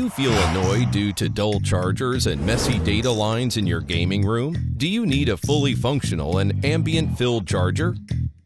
you feel annoyed due to dull chargers and messy data lines in your gaming room? Do you need a fully functional and ambient-filled charger?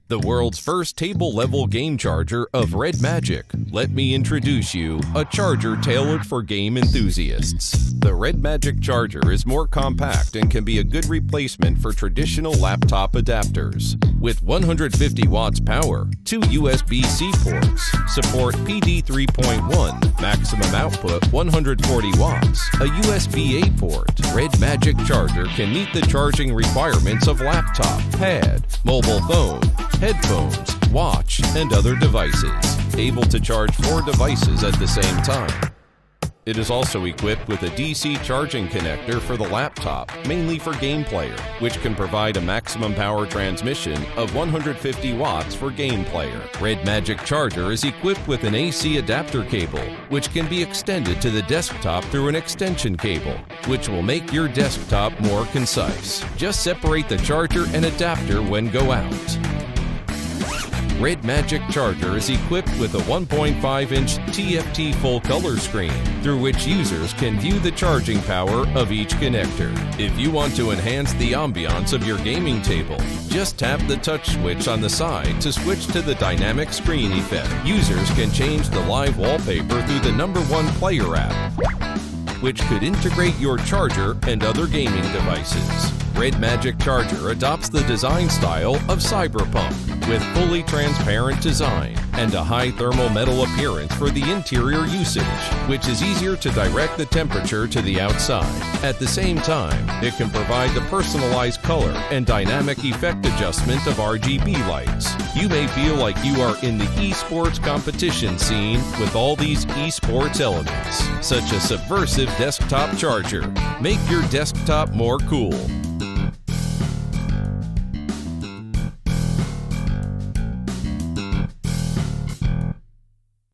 The world's first table-level game charger of REDMAGIC. Let me introduce you a charger tailored for game enthusiasts. The REDMAGIC charger is more compact and can be a good replacement for traditional laptop adapters. With 150 watts power, 2 USB-C ports, support PD 3.1, maximum output 140 watts, a USB-A port, REDMAGIC charger can meet the charging requirements of laptop, pad, mobile phone, headphones, watch, and other devices, able to charge 4 devices at the same time. It is also equipped with a DC charging connector for the laptop, mainly for game player, which can provide a maximum power transmission of 150 watts for game player. REDMAGIC charger is equipped with an AC adapter cable, which can be extended to the desktop through an extension cable, which will make your desktop more concise. Just separate the charger and adapter when go out. REDMAGIC charger is equipped with a 1.5-inch TFT full-color screen through which users can view the charging power of each connector. If you want to enhance the ambiance of your gaming table, just tap the touch switch on the side to switch to the dynamic screen effect. Users can change the live wallpaper through the #1 Player app, which could integrate your charger and other gaming devices. REDMAGIC charger adopts the design style of cyberpunk with fully transparent design and a high thermal metal appearance for the interior usage, which is easier to direct the temperature to the outside. At the same time, it can provide the personalized color and dynamic effect adjustment of RGB lights. You may feel like you are in the esports competition scene with all these esports elements, such a subversive desktop charger. Make your desktop more cool.